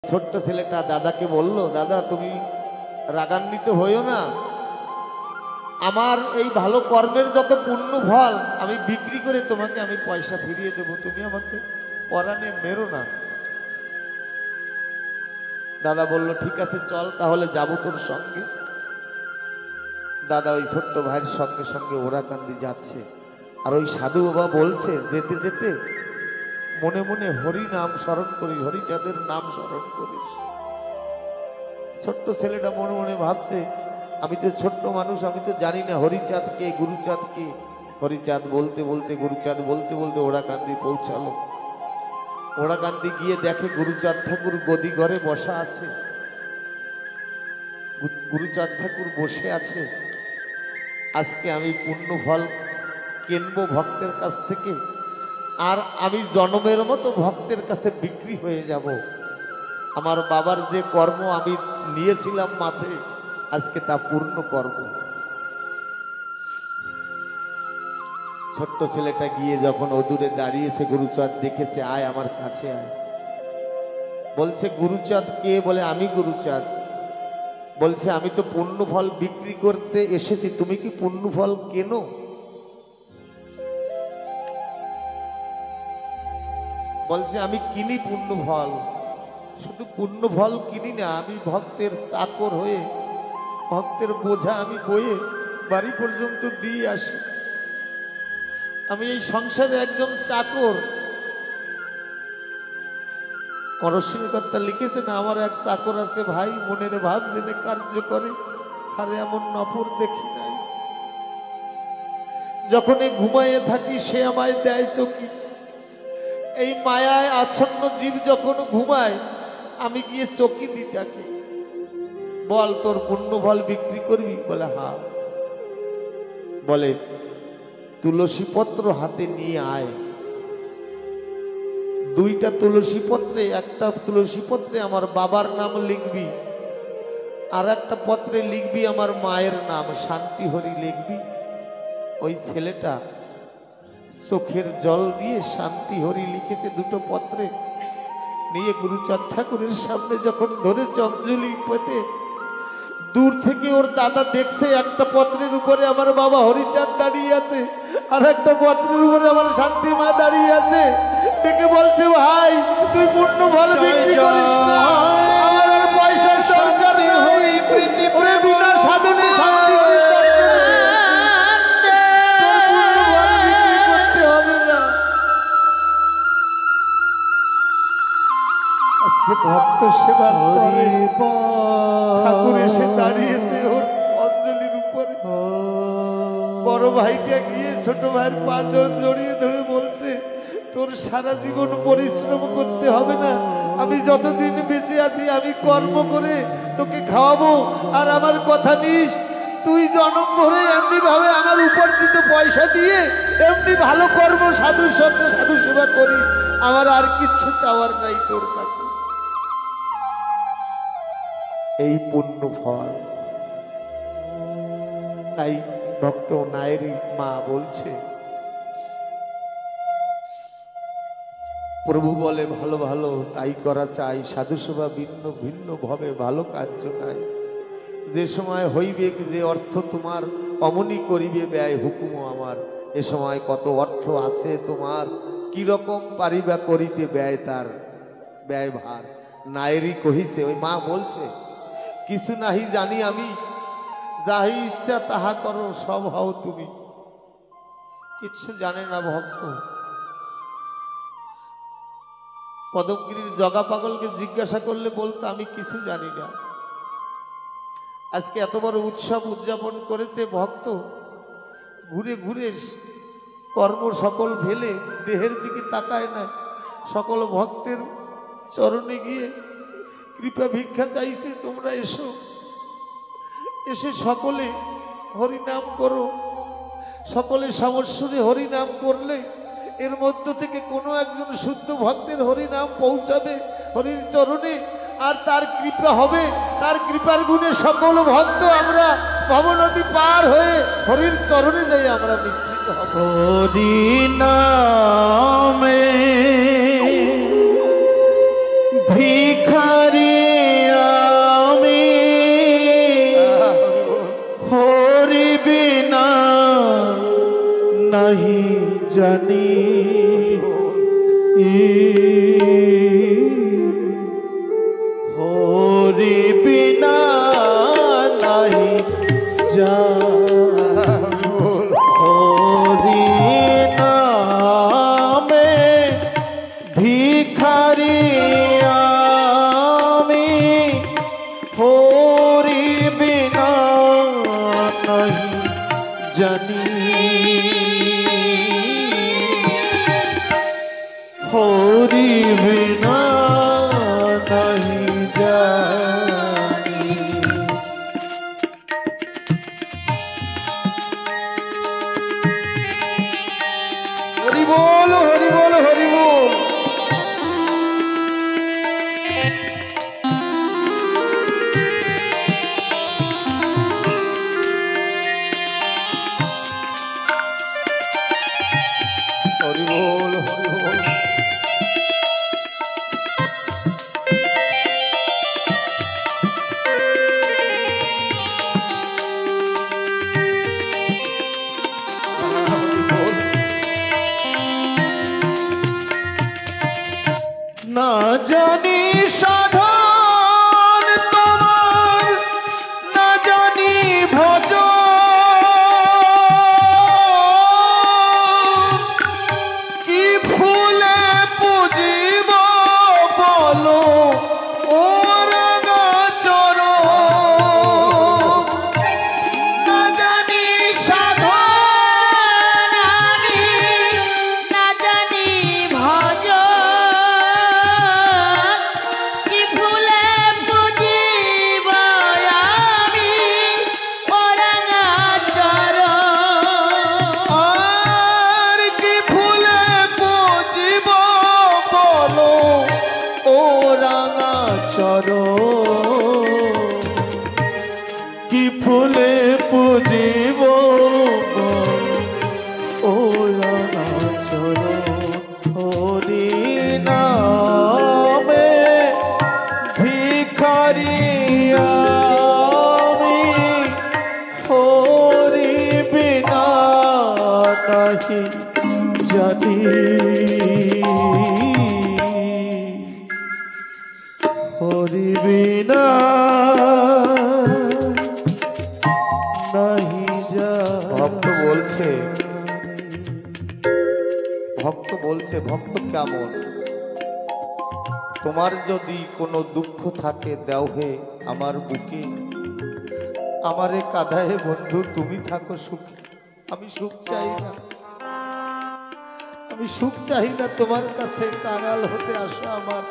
ছোট্ট ছেলেটা দাদাকে বলল, দাদা তুমি রাগান্বিত হইও না, আমার এই ভালো কর্মের যত পুণ্য ফল আমি বিক্রি করে তোমাকে আমি পয়সা ফিরিয়ে দেব, তুমি আমাকে পরাণে মেরো না। দাদা বলল ঠিক আছে চল তাহলে যাবো তোর সঙ্গে। দাদা ওই ছোট্ট ভাইয়ের সঙ্গে সঙ্গে ওরাকান্দি যাচ্ছে। আর ওই সাধু বাবা বলছে, যেতে যেতে মনে মনে হরি নাম স্মরণ করিস, হরিচাঁদের নাম স্মরণ করিস। ছোট্ট ছেলেটা মনে মনে ভাবছে, আমি তো ছোট্ট মানুষ, আমি তো জানি না হরিচাঁদ কে গুরুচাঁদ কে। হরিচাঁদ বলতে বলতে গুরুচাঁদ বলতে বলতে ওরাকান্দি পৌঁছালো। ওরাকান্দি গিয়ে দেখে গুরুচাঁদ ঠাকুর গদি ঘরে বসা আছে। গুরুচাঁদ ঠাকুর বসে আছে, আজকে আমি পুণ্য ফল কিনবো ভক্তের কাছ থেকে, আর আমি জন্মের মতো ভক্তের কাছে বিক্রি হয়ে যাব। আমার বাবার যে কর্ম আমি নিয়েছিলাম মাঠে, আজকে তা পূর্ণ করব। ছোট্ট ছেলেটা গিয়ে যখন অদূরে দাঁড়িয়েছে, গুরুচাঁদ দেখেছে, আয় আমার কাছে আয়। বলছে গুরুচাঁদ কে? বলে আমি গুরুচাঁদ। বলছে আমি তো পুণ্য ফল বিক্রি করতে এসেছি, তুমি কি পুণ্য ফল কেনো? বলছে আমি কিনি পুণ্য ফল। শুধু পুণ্য ফল কিনি না, আমি ভক্তের চাকর হয়ে ভক্তের বোঝা আমি বয়ে বাড়ি পর্যন্ত দিয়ে আসি। আমি এই সংসারে একজন চাকর। রশ্মিকর্তা লিখেছে না, আমার এক চাকর আছে ভাই, মনের ভাব জেনে কার্য করে, আরে এমন নফর দেখি নাই। যখনই ঘুমাইয়ে থাকি সে আমায় দেয় চকি। এই মায়ায় আচ্ছন্ন জীব যখন ঘুমায়, আমি গিয়ে চকি দিই তাকে। বল তোর পুণ্য ফল বিক্রি করবি? বলে হ্যাঁ। বলে তুলসী পত্র হাতে নিয়ে আয়। দুইটা তুলসী পত্রে, একটা তুলসী পত্রে আমার বাবার নাম লিখবি, আর একটা পত্রে লিখবি আমার মায়ের নাম শান্তি হরি লিখবি। ওই ছেলেটা চোখের জল দিয়ে শান্তি হরি লিখেছে দুটো পত্রে, নিয়ে গুরুচাঁদ ঠাকুরের সামনে যখন ধরে অঞ্জলি পেতে, দূর থেকে ওর দাদা দেখছে একটা পত্রের উপরে আমার বাবা হরিচাঁদ দাঁড়িয়ে আছে, আর একটা পত্রের উপরে আমার শান্তি মা দাঁড়িয়ে আছে। দেখে বলছে ভাই তুই পুণ্য ফল বিক্রি করিস না, আমার আর পয়সার দরকার নেই, ওরে বিনা সাধনে শান্তি হরি তোর পুণ্য ফল বিক্রি করতে হবে না। আজকে ভক্ত সেবার ঠাকুর এসে দাঁড়িয়েছে ওর অঞ্জলির উপরে। বড় ভাইটা গিয়ে ছোট ভাইয়ের পা জড়িয়ে ধরে বলছে, তোর সারা জীবন পরিশ্রম করতে হবে না, আমি যতদিন বেঁচে আছি আমি কর্ম করে তোকে খাওয়াবো, আর আমার কথা নিস, তুই জন্ম ভরে এমনি ভাবে আমার উপার্জিত পয়সা দিয়ে এমনি ভালো কর্ম সাধুর সঙ্গে সাধু সেবা করিস, আমার আর কিচ্ছু চাওয়ার নাই তোর কাছে। এই পুণ্য ফল। তাই ভক্ত নায়েরি মা বলছে, প্রভু বলে ভালো ভালো তাই করা চাই, সাধু সেবা ভিন্ন ভিন্ন ভাবে ভালো কার্য নাই। যে সময় হইবে যে অর্থ তোমার, অমনি করিবে ব্যয় হুকুম আমার। এ সময় কত অর্থ আছে তোমার, কি রকম পারিবা করিতে ব্যয় তার ব্যয় ভার। নায়েরি কহিছে, ওই মা বলছে, কিছু নাহি জানি আমি, যাহি ইচ্ছা তাহা করো, সব হও তুমি। কিচ্ছু জানে না ভক্ত। পদমগিরির জগা পাগলকে জিজ্ঞাসা করলে বলতো আমি কিছু জানি না। আজকে এত বড় উৎসব উদযাপন করেছে ভক্ত, ঘুরে ঘুরে কর্ম সকল ফেলে দেহের দিকে তাকায় না, সকল ভক্তের চরণে গিয়ে কৃপা ভিক্ষা চাইছে, তোমরা এসো, এসে সকলে হরিনাম করো। সকলে সমস্বরে হরিনাম করলে এর মধ্য থেকে কোনো একজন শুদ্ধ ভক্তের হরিনাম পৌঁছাবে হরির চরণে, আর তার কৃপা হবে। তার কৃপার গুণে সকল ভক্ত আমরা ভবনদী পার হয়ে হরির চরণে যাই আমরা মিশ্রিত হব। হরিনামে ভিখারি জানি হরি বিনা নাহি হরি নামে ভিখারি আমি হরি বিনা নাহি জানি হরি বিনা নাহি জানি। হরি বল হরি বল হরি বল। হরি বল হরি বল। না জানি সাধন তোমার, না জানি ভজন, কি ফুলে পুজিব বলো ও রাঙা চরণ। না জানি সাধন আমি, না জানি ভজন, কি ফুলে পুজিব আমি ও রাঙা চরণ। আর কি ফুলে পুজিব বলো ও রাঙা চরণ, কি ফুলে পুজিব ও রাঙা চরণ। হরি নামে ভিখারি আমি হরি বিনা নাহি জানি হরি বিনা নাহি ভক্ত বলছে, ভক্ত বলছে, ভক্ত কেমন? তোমার যদি কোনো দুঃখ থাকে দাও হে আমার বুকে, আমারে কাঁধায় বন্ধু তুমি থাকো সুখে। আমি সুখ চাই না, আমি সুখ চাই না, তোমার কাছে কাঙাল হতে আসো আমার।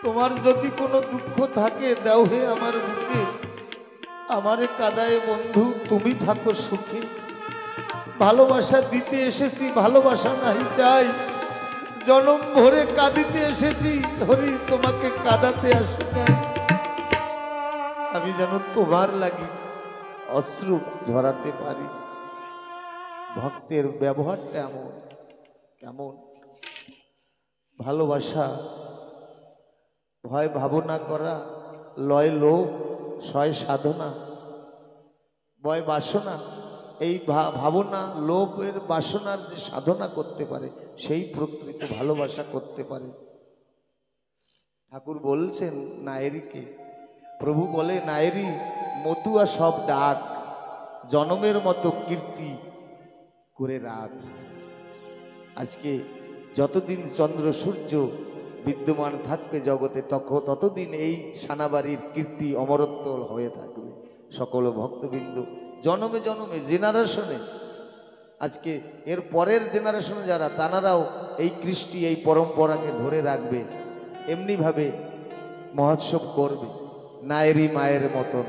তোমার যদি কোনো দুঃখ থাকে দাও হে আমার বুকে, আমারে কাঁদায় বন্ধু তুমি থাকো সুখে। ভালোবাসা দিতে এসেছি, ভালোবাসা নাই চাই, জনম ভরে কাঁদিতে এসেছি, ধরি তোমাকে কাঁদাতে আসি নাই। আমি যেন তোমার লাগি অশ্রু ঝরাতে পারি। ভক্তের ব্যবহারটা এমন, কেমন ভালোবাসা, ভয় ভাবনা করা, লয় লোভ, সয় সাধনা, ভয় বাসনা, এই ভাবনা লোভের বাসনার যে সাধনা করতে পারে সেই প্রকৃত ভালোবাসা করতে পারে। ঠাকুর বলছেন নায়েরিকে, প্রভু বলে নায়েরি মতুয়া সব ডাক, জনমের মতো কীর্তি করে রাখ। আজকে যতদিন চন্দ্র সূর্য বিদ্যমান থাকবে জগতে ততদিন এই সানাবাড়ির কীর্তি অমরত্ব হয়ে থাকবে। সকল ভক্তবৃন্দ জনমে জনমে জেনারেশনে, আজকে এর পরের জেনারেশনে যারা, তানারাও এই কৃষ্টি এই পরম্পরাকে ধরে রাখবে, এমনিভাবে মহোৎসব করবে নায়েরি মায়ের মতন।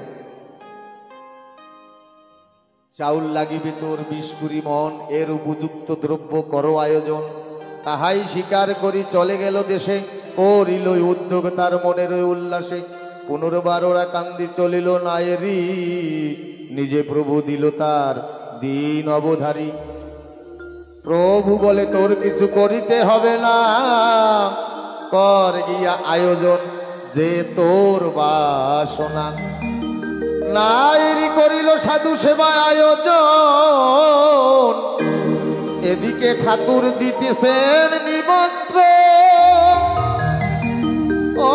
চাউল লাগিবে তোর 20-20 মন, এর উপযুক্ত দ্রব্য করো আয়োজন। তাহাই স্বীকার করি চলে গেল দেশে, করিল উদ্যোগ তার মনের উল্লাসে। পুনর্বার ওরা কান্দি চলিল নায়েরি, নিজে প্রভু দিল তার দিন অবধারী। প্রভু বলে তোর কিছু করিতে হবে না, কর গিয়া আয়োজন যে তোর বাসনা। নায়েরি করিল সাধু সেবা আয়োজন, এদিকে ঠাকুর দিতেছেন নিমন্ত্রণ, ও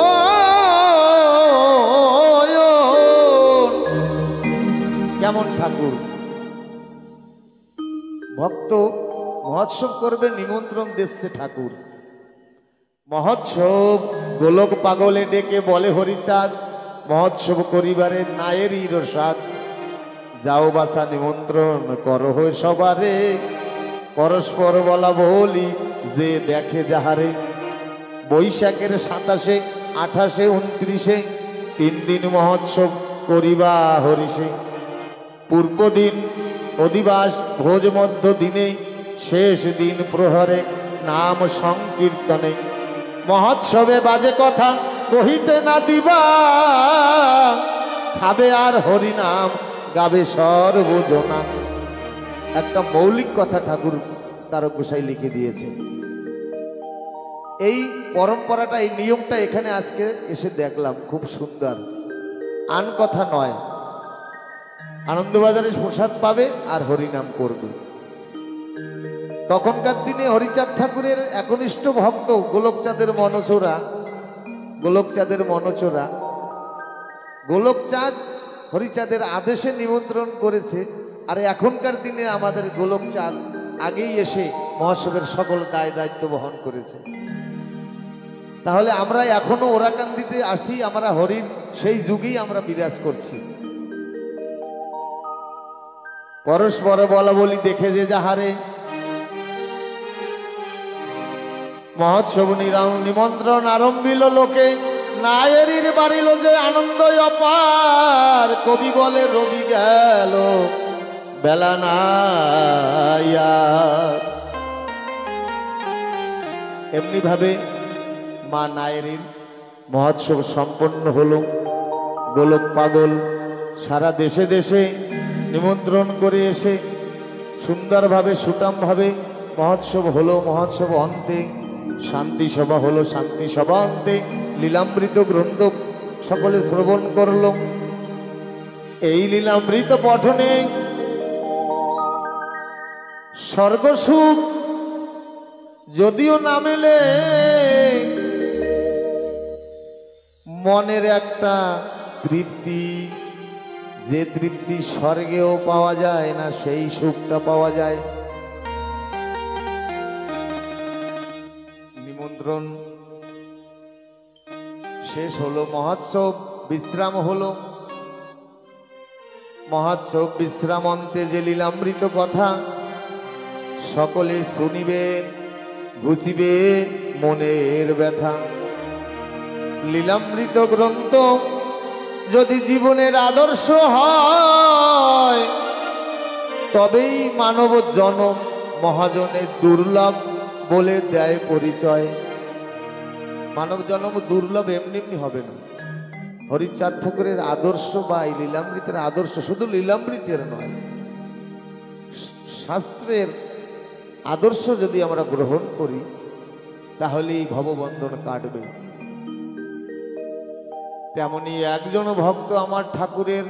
কেমন ঠাকুর ভক্ত মহোৎসব করবে, নিমন্ত্রণ দিচ্ছে ঠাকুর। মহোৎসব গোলক পাগলে ডেকে বলে হরিচাঁদ, মহোৎসব করিবারে নায়েরই রসাদ। যাও বাছা নিমন্ত্রণ করো সবারে, পরস্পর বলা বলি যে দেখে যাহারে। বৈশাখের 27, 28, 29 3 দিন মহোৎসব করিবা হরিষে। পূর্বদিন অধিবাস ভোজ, মধ্য দিনে শেষ দিন প্রহরে নাম সংকীর্তনে। মহোৎসবে বাজে কথা কহিতে না দিবা, খাবে আর হরি নাম গাবে সর্বজনা। একটা মৌলিক কথা ঠাকুর তারক গোসাই লিখে দিয়েছে। এই পরম্পরাটা, এই নিয়মটা এখানে আজকে এসে দেখলাম, খুব সুন্দর। আন কথা নয়, আনন্দবাজারে প্রসাদ পাবে আর হরিনাম করবে। তখনকার দিনে হরিচাঁদ ঠাকুরের একনিষ্ঠ ভক্ত গোলকচাঁদের মনচোরা, গোলকচাঁদ হরিচাঁদের আদেশে নিমন্ত্রণ করেছে। আর এখনকার দিনে আমাদের গোলকচাঁদ আগেই এসে মহোৎসবের সকল দায় দায়িত্ব বহন করেছে। তাহলে আমরা এখনো ওরাকান্দিতে আসি, আমরা হরির সেই যুগেই আমরা বিরাজ করছি। পরস্পর বলা বলি দেখে যে যাহারে, মহোৎসব নিমন্ত্রণ আরম্ভিল লোকে, নায়েরির বাড়িল যে আনন্দ অপার। কবি বলে রবি গেল বেলা নাই আর। এমনি ভাবে মা নায়েরির মহোৎসব সম্পন্ন হলো। গোলক পাগল সারা দেশে দেশে নিমন্ত্রণ করে এসে সুন্দরভাবে সুঠামভাবে মহোৎসব হলো। মহোৎসব অন্তে শান্তি সভা হলো, শান্তি সভা অন্তে লীলামৃত গ্রন্থ সকলে শ্রবণ করল। এই লীলামৃত পঠনে স্বর্গসুখ যদিও না মেলে, মনের একটা তৃপ্তি, যে তৃপ্তি স্বর্গেও পাওয়া যায় না, সেই সুখটা পাওয়া যায়। নিমন্ত্রণ শেষ হলো, মহোৎসব বিশ্রাম হলো। মহোৎসব বিশ্রাম অন্তে যে লীলামৃত কথা সকলে শুনিবেন, ঘুষিবে মনের ব্যথা। লীলামৃত গ্রন্থ যদি জীবনের আদর্শ হয়, তবেই মানব জনম মহাজনের দুর্লভ বলে দেয় পরিচয়। মানব জন্ম দুর্লভ এমনি এমনি হবে না। হরিচাঁদ ঠাকুরের আদর্শ বা এই লীলামৃতের আদর্শ শুধু লীলামৃতের নয়, শাস্ত্রের আদর্শ যদি আমরা গ্রহণ করি তাহলেই ভববন্ধন কাটবে। তেমনি একজন ভক্ত আমার ঠাকুরের,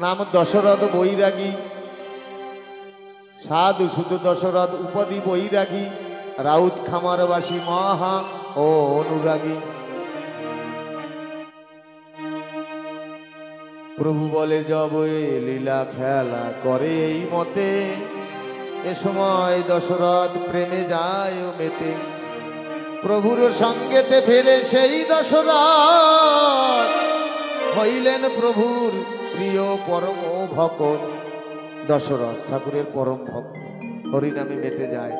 নাম দশরথ বৈরাগী, সাধু শুধু দশরথ, উপাধি বৈরাগী, রাউত খামারবাসী মহা ও অনুরাগী। প্রভু বলে যবে লীলা খেলা করে এই মতে, এ সময় দশরথ প্রেমে যায় ও মেতে। প্রভুর সঙ্গেতে ফেরে সেই দশরথ, হইলেন প্রভুর প্রিয় পরম ভক্ত। দশরথ ঠাকুরের পরম ভক্ত, হরিনামে মেতে যায়।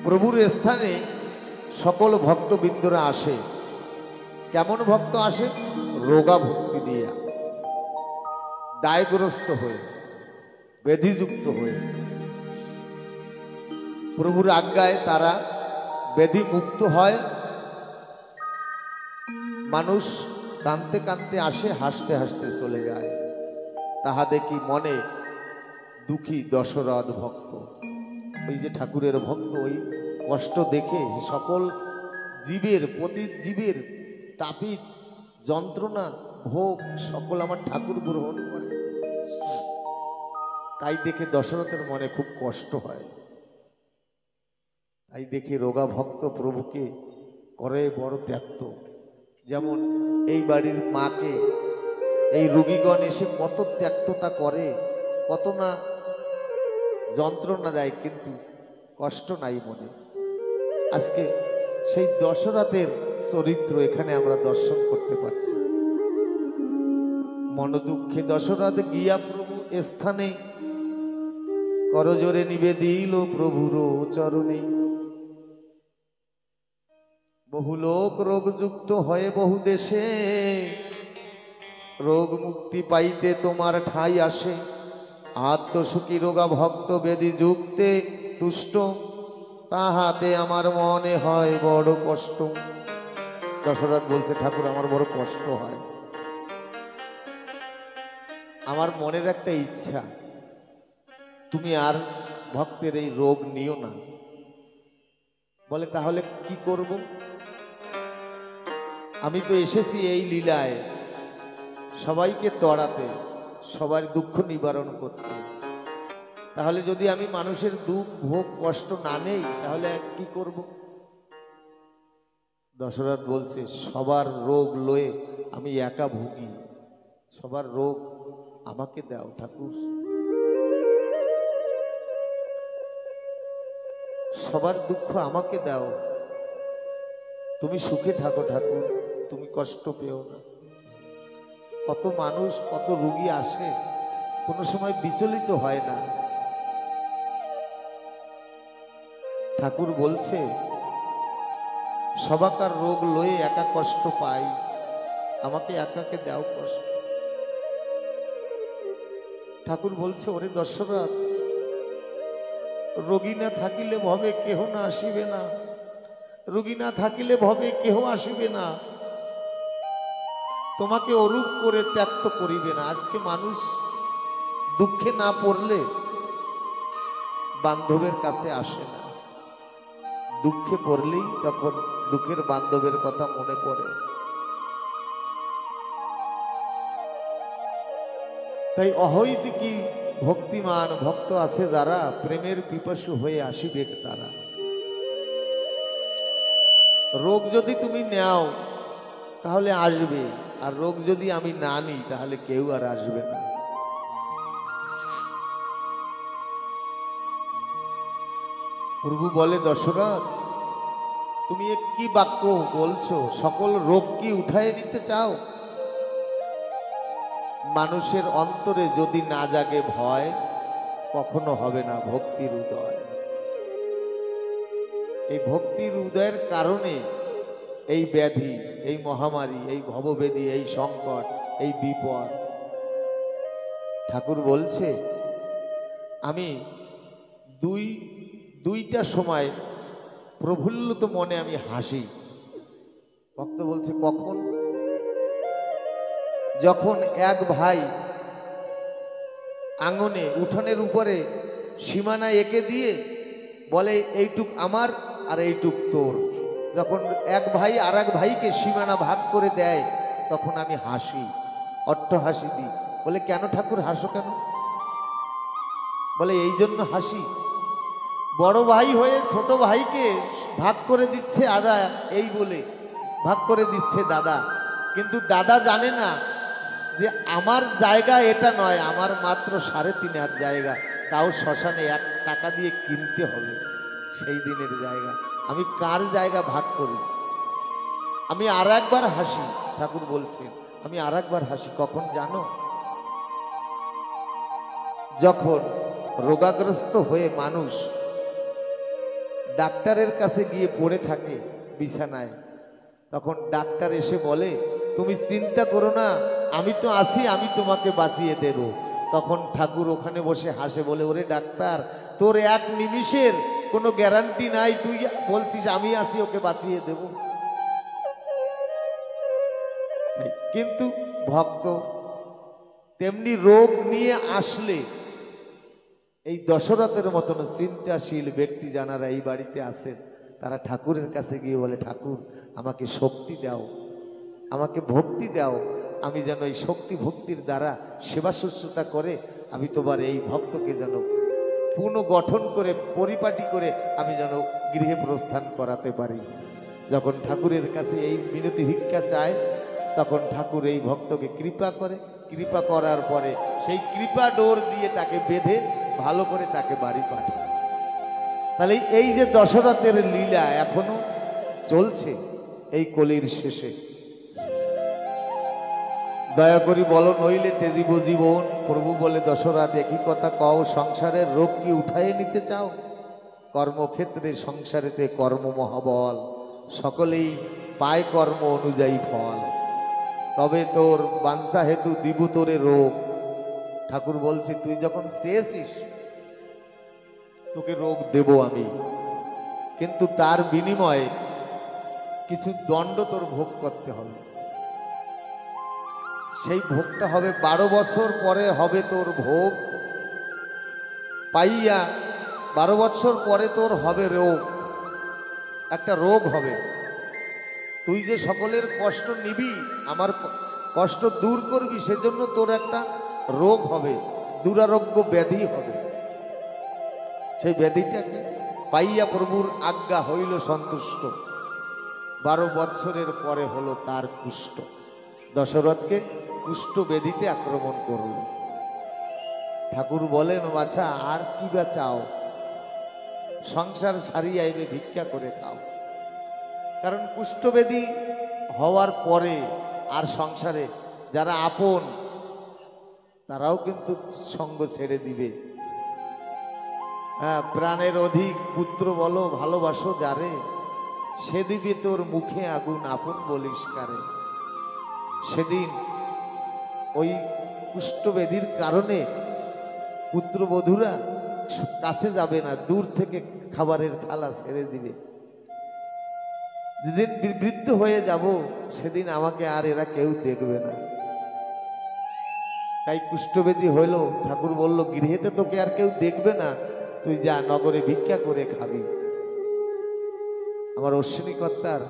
প্রভুর স্থানে সকল ভক্তবৃন্দরা আসে। কেমন ভক্ত আসে? রোগা ভক্তি দিয়া, দায়গ্রস্ত হয়ে, ব্যাধিযুক্ত হয়ে। প্রভুর আজ্ঞায় তারা ব্যাধি মুক্ত হয়। মানুষ কাঁদতে কাঁদতে আসে, হাসতে হাসতে চলে যায়। তাহা দেখি মনে দুঃখী দশরথ ভক্ত, ওই যে ঠাকুরের ভক্ত, ওই কষ্ট দেখে সকল জীবের, প্রতি জীবের তাপিত যন্ত্রণা ভোগ সকল আমার ঠাকুর গ্রহণ করে। তাই দেখে দশরথের মনে খুব কষ্ট হয়। তাই দেখে রোগা ভক্ত প্রভুকে করে বড় ত্যাক্ত। যেমন এই বাড়ির মাকে এই রোগীগণ এসে কত ত্যাক্ততা করে, কত না যন্ত্রণা দেয়, কিন্তু কষ্ট নাই মনে। আজকে সেই দশরথের চরিত্র এখানে আমরা দর্শন করতে পারছি। মনোদুঃখে দশরথ গিয়া প্রভু স্থানে করজোরে নিবেদিল প্রভুর চরণে। বহু লোক রোগযুক্ত হয়ে বহু দেশে, রোগ মুক্তি পাইতে তোমার ঠাই আসে। আত্মসুখী রোগা ভক্ত বেদি যুক্তে তুষ্ট, তাহাতে আমার মনে হয় বড় কষ্ট। দশরথ বলছে, ঠাকুর আমার বড় কষ্ট হয়। আমার মনের একটা ইচ্ছা, তুমি আর ভক্তের এই রোগ নিও না। বলে, তাহলে কি করব? আমি তো এসেছি এই লীলায় সবাইকে তড়াতে, সবার দুঃখ নিবারণ করতে। তাহলে যদি আমি মানুষের দুঃখ ভোগ কষ্ট না নেই, তাহলে কি করব? দশরথ বলছে, সবার রোগ লয়ে আমি একা ভুগি, সবার রোগ আমাকে দাও ঠাকুর। সবার দুঃখ আমাকে দাও, তুমি সুখে থাকো ঠাকুর, তুমি কষ্ট পেও না। কত মানুষ, কত রোগী আসে, কোনো সময় বিচলিত হয় না। ঠাকুর বলছে, সবাকার রোগ লয়ে একা কষ্ট পাই, আমাকে একাকে দাও কষ্ট। ঠাকুর বলছে, ওরে দশরথ, রোগী না থাকিলে ভবে কেহ না আসিবে না, রোগী না থাকিলে ভবে কেহ আসিবে না, তোমাকে অরূপ করে ত্যাক্ত করিবে না। আজকে মানুষ দুঃখে না পড়লে বান্ধবের কাছে আসে না, দুঃখে পড়লেই তখন দুঃখের বান্ধবের কথা মনে পড়ে। তাই অহৈতুকী ভক্তিমান ভক্ত আছে যারা, প্রেমের পিপাসু হয়ে আসিবে তারা। রোগ যদি তুমি নাও তাহলে আসবে, আর রোগ যদি আমি না নিই তাহলে কেউ আর আসবে না। প্রভু বলে, দশরথ তুমি কি বাক্য বলছো? সকল রোগ কি উঠায় নিতে চাও? মানুষের অন্তরে যদি না জাগে ভয়, কখনো হবে না ভক্তির উদয়। এই ভক্তির উদয়ের কারণে এই ব্যাধি, এই মহামারী, এই ভববেদী, এই সংকট, এই বিপদ। ঠাকুর বলছে, আমি দুইটা সময় প্রফুল্লিত মনে আমি হাসি। ভক্ত বলছে, কখন? যখন এক ভাই আঙনে উঠোনের উপরে সীমানা এঁকে দিয়ে বলে, এইটুক আমার আর এইটুক তোর। যখন এক ভাই আর এক ভাইকে সীমানা ভাগ করে দেয়, তখন আমি হাসি, অট্টহাসি দিই। বলে, কেন ঠাকুর হাসো কেন? বলে, এই জন্য হাসি, বড় ভাই হয়ে ছোট ভাইকে ভাগ করে দিচ্ছে আদা, এই বলে ভাগ করে দিচ্ছে দাদা, কিন্তু দাদা জানে না যে আমার জায়গা এটা নয়, আমার মাত্র 3.5 জায়গা, তাও শ্মশানে 1 টাকা দিয়ে কিনতে হবে সেই দিনের জায়গা। আমি কার জায়গা ভাগ করি? আমি আর একবার হাসি। ঠাকুর বলছেন, আমি আর একবার হাসি। কখন জানো? যখন রোগাগ্রস্ত হয়ে মানুষ ডাক্তারের কাছে গিয়ে পড়ে থাকে বিছানায়, তখন ডাক্তার এসে বলে, তুমি চিন্তা করো না, আমি তো আছি, আমি তোমাকে বাঁচিয়ে দেব। তখন ঠাকুর ওখানে বসে হাসে, বলে, ওরে ডাক্তার, তোর 1 নিমিষের কোনো গ্যারান্টি নাই, তুই বলছিস আমি আছি, ওকে বাঁচিয়ে দেব। কিন্তু ভক্ত তেমনি রোগ নিয়ে আসলে এই দশরথের মতন চিন্তাশীল ব্যক্তি যারা এই বাড়িতে আছেন, তারা ঠাকুরের কাছে গিয়ে বলে, ঠাকুর আমাকে শক্তি দাও, আমাকে ভক্তি দাও, আমি যেন এই শক্তি ভক্তির দ্বারা সেবা শুশ্রূষা করে আমি তোমার এই ভক্তকে যেন পুনর্গঠন করে পরিপাটি করে আমি যেন গৃহে প্রস্থান করাতে পারি। যখন ঠাকুরের কাছে এই মিনতি ভিক্ষা চায় তখন ঠাকুর এই ভক্তকে কৃপা করে, কৃপা করার পরে সেই কৃপা ডোর দিয়ে তাকে বেঁধে ভালো করে তাকে বাড়ি পাঠায়। তাহলে এই যে দশরথের লীলা এখনো চলছে এই কলির শেষে। দয়া করি বলো নইলে তেজিব জীবন। প্রভু বলে দশরথ একই কথা কও, সংসারের রোগ কি উঠাইয়ে নিতে চাও? কর্মক্ষেত্রে সংসারেতে কর্ম মহাবল, সকলেই পায় কর্ম অনুযায়ী ফল। তবে তোর বাঞ্ছা হেতু দিব তোরে রোগ। ঠাকুর বলছে তুই যখন চেয়েছিস তোকে রোগ দেব আমি, কিন্তু তার বিনিময়ে কিছু দণ্ড তোর ভোগ করতে হবে। সেই ভোগটা হবে 12 বছর পরে হবে তোর ভোগ পাইয়া, 12 বছর পরে তোর হবে রোগ, একটা রোগ হবে। তুই যে সকলের কষ্ট নিবি, আমার কষ্ট দূর করবি, সেজন্য তোর একটা রোগ হবে, দুরারোগ্য ব্যাধি হবে। সেই ব্যাধিটাকে পাইয়া প্রভুর আজ্ঞা হইল সন্তুষ্ট, 12 বৎসরের পরে হলো তার কুষ্ঠ। দশরথকে কুষ্ঠ ব্যাধিতে আক্রমণ করল। ঠাকুর বলেন বাছা আর কি বা চাও, সংসার সারিয়া আইবে ভিক্ষা করে খাও। কারণ কুষ্ঠব্যাধি হওয়ার পরে আর সংসারে যারা আপন তারাও কিন্তু সঙ্গ ছেড়ে দিবে। হ্যাঁ, প্রাণের অধিক পুত্র বলো ভালোবাসো যারে, সে দিবে তোর মুখে আগুন আপন বলিস কারে। সেদিন ওই কুষ্ঠব্যাধির কারণে পুত্রবধূরা কাছে যাবে না, দূর থেকে খাবারের থালা ছেড়ে দিবে। যেদিন বৃদ্ধ হয়ে যাব সেদিন আমাকে আর এরা কেউ দেখবে না। তাই কুষ্ঠব্যাধি হইল, ঠাকুর বলল গৃহেতে তোকে আর কেউ দেখবে না, তুই যা নগরে ভিক্ষা করে খাবি। আমার অশ্বিনী কর্তার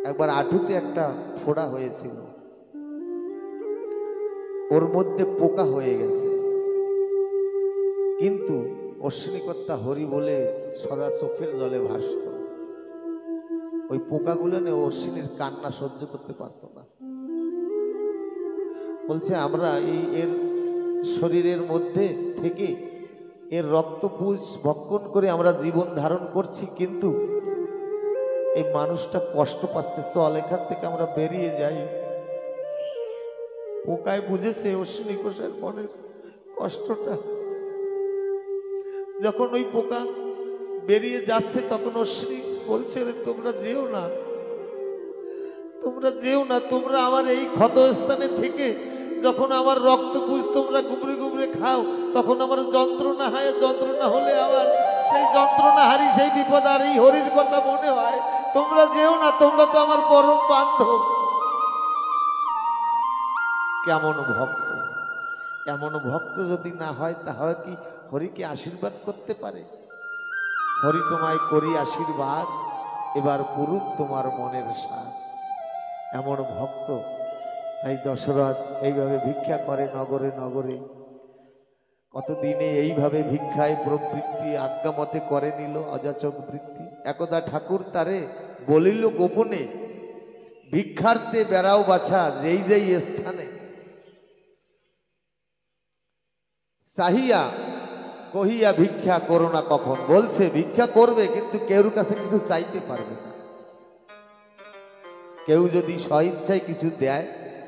একবার আঁটুতে একটা ফোড়া হয়েছিল, ওর মধ্যে পোকা হয়ে গেছে, কিন্তু অশ্বিনী কর্তা হরি বলে সদা চোখের জলে ভাসত। ওই পোকাগুলো নিয়ে অশ্বিনীর কান্না সহ্য করতে পারতো না। বলছে আমরা এর শরীরের মধ্যে থেকে এর রক্তপুঞ্জ ভক্ষণ করে আমরা জীবন ধারণ করছি, কিন্তু এই মানুষটা কষ্ট পাচ্ছে, চল এখান থেকে আমরা বেরিয়ে যাই। পোকায় বুঝেছে অশ্বিনী ঘোষের মনের কষ্টটা। যখন ওই পোকা বেরিয়ে যাচ্ছে তখন অশ্বিনী বলছে রে তোমরা যেও না, তোমরা যেও না, তোমরা আমার এই ক্ষত স্থানে থেকে যখন আমার রক্তপুঞ্জ তোমরা গুবরে গুবরে খাও তখন আমার যন্ত্রণা হয়, যন্ত্রণা হলে আবার সেই যন্ত্রণা হারি, সেই বিপদ আর এই হরির কথা মনে হয়। তোমরা যেও না, তোমরা তো আমার পরম বান্ধব। কেমন ভক্ত, এমন ভক্ত যদি না হয় তাহলে কি হরিকে আশীর্বাদ করতে পারে? হরি তোমায় করি আশীর্বাদ, এবার পুরুক তোমার মনের স্বাদ। এমন ভক্ত। তাই দশরথ এইভাবে ভিক্ষা করে নগরে নগরে, কতদিনে এইভাবে ভিক্ষায় প্রবৃত্তি আজ্ঞা মতে করে নিল অযাচক বৃত্তি। একদা ঠাকুর তারে বলিল গোপনে, ভিক্ষার্থে বেড়াও বাছা যেই যেই স্থানে, চাহিয়া কহিয়া ভিক্ষা করো না কখন। বলছে ভিক্ষা করবে কিন্তু কেউর কাছে কিছু চাইতে পারবে না। কেউ যদি স্বইচ্ছায় কিছু দেয়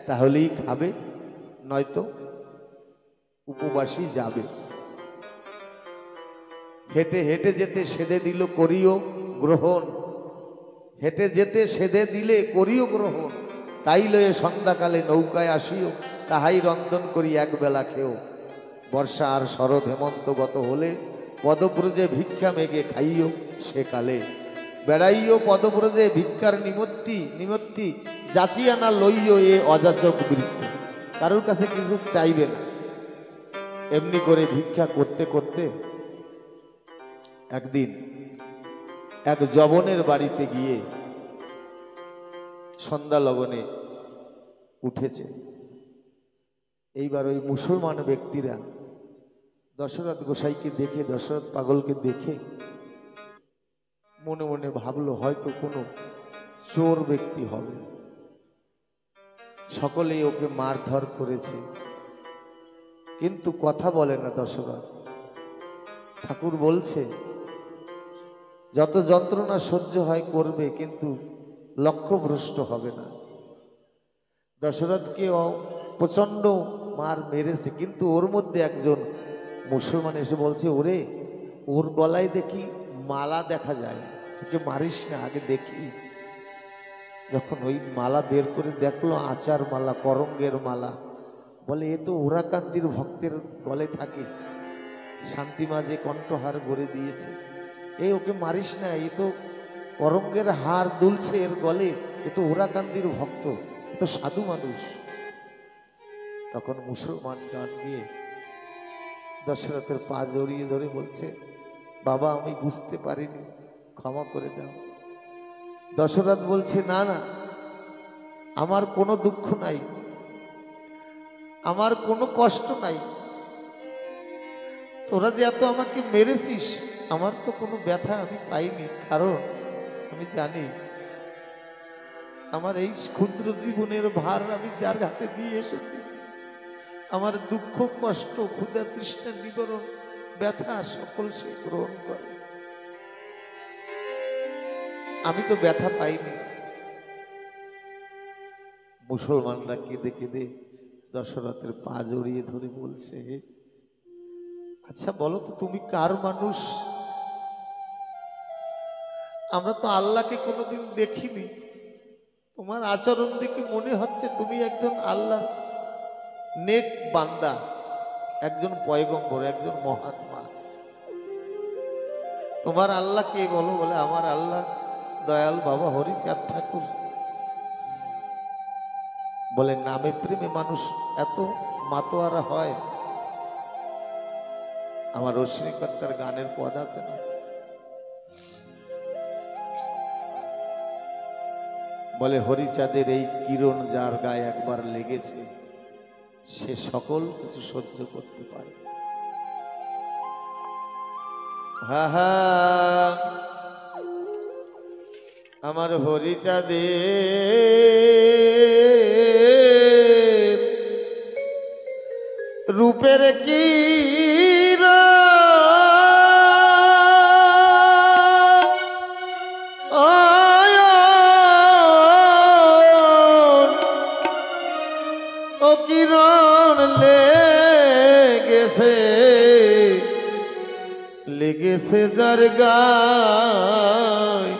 তাহলেই খাবে, নয়তো উপবাসী যাবে। হেঁটে হেঁটে যেতে সেদে দিল করিও গ্রহণ, হেঁটে যেতে সেদে দিলে করিও গ্রহণ। তাই লয়ে সন্ধ্যাকালে নৌকায় আসিও, তাহাই রন্ধন করি একবেলা খেও। বর্ষা আর শরৎ হেমন্ত গত হলে, পদব্রজে ভিক্ষা মেঘে খাইও সেকালে। বেড়াইও পদব্রজে ভিক্ষার নিমত্তি নিমত্তি, যাচিয়া না লইও এ অযাচক বৃত্তি। কারোর কাছে কিছু চাইবে না। এমনি করে ভিক্ষা করতে করতে একদিন এক যবনের বাড়িতে গিয়ে সন্ধ্যা লগনে উঠেছে। এইবার ওই মুসলমান ব্যক্তিরা দশরথ গোসাইকে দেখে, দশরথ পাগলকে দেখে মনে মনে ভাবলো হয়তো কোনো চোর ব্যক্তি হবে। সকলেই ওকে মারধর করেছে, কিন্তু কথা বলে না দশরথ। ঠাকুর বলছে যত যন্ত্রণা সহ্য হয় করবে, কিন্তু লক্ষ্যভ্রষ্ট হবে না। দশরথকে প্রচন্ড মার মেরেছে, কিন্তু ওর মধ্যে একজন মুসলমান এসে বলছে, ওরে ওর গলায় দেখি মালা দেখা যায়, ওকে মারিস না, আগে দেখি। যখন ওই মালা বের করে দেখলো, আচার মালা, করঙ্গের মালা, বলে এ তো ওরাকান্দির ভক্তের গলে থাকে, শান্তিমা যে কণ্ঠহার গড়ে দিয়েছে, এই ওকে মারিস না, এ তো করঙ্গের হার দুলছে এর গলে, এ তো ওরাকান্দির ভক্ত, এ তো সাধু মানুষ। তখন মুসলমান গান গিয়ে দশরথের পা জড়িয়ে ধরে বলছে, বাবা আমি বুঝতে পারিনি, ক্ষমা করে দাও। দশরথ বলছে, না না, আমার কোনো দুঃখ নাই, আমার কোনো কষ্ট নাই, তোরা যে এত আমাকে মেরেছিস, আমার তো কোনো ব্যথা আমি পাইনি, কারণ আমি জানি আমার এই ক্ষুদ্র জীবনের ভার আমি যার হাতে দিয়ে এসেছি, আমার দুঃখ কষ্ট ক্ষুধা তৃষ্ণা নিবারণ ব্যথা সকল সে গ্রহণ করে, আমি তো ব্যথা পাইনি। মুসলমানরা কেঁদে কেঁদে দশরথের পা জড়িয়ে ধরে বলছে, আচ্ছা বলো তো তুমি কার মানুষ? আমরা তো আল্লাহকে কোনোদিন দেখিনি, তোমার আচরণ দেখে মনে হচ্ছে তুমি একজন আল্লাহর নেক বান্দা, একজন পয়গম্বর, একজন মহাত্মা। তোমার আল্লাহ কে বলো? বলে আমার আল্লাহ দয়াল বাবা হরিচাঁদ ঠাকুর। বলে নামে প্রেমে মানুষ এত মাতোয়ারা হয়? আমার রশ্মিকর্তার গানের পদ আছে না, বলে হরিচাঁদের এই কিরণ যার গায়ে একবার লেগেছে, সে সকল কিছু সহ্য করতে পারে। হা হা আমার হরিচাঁদের রূপের কিরণ ও কিরণ লেগেছে যার গায়,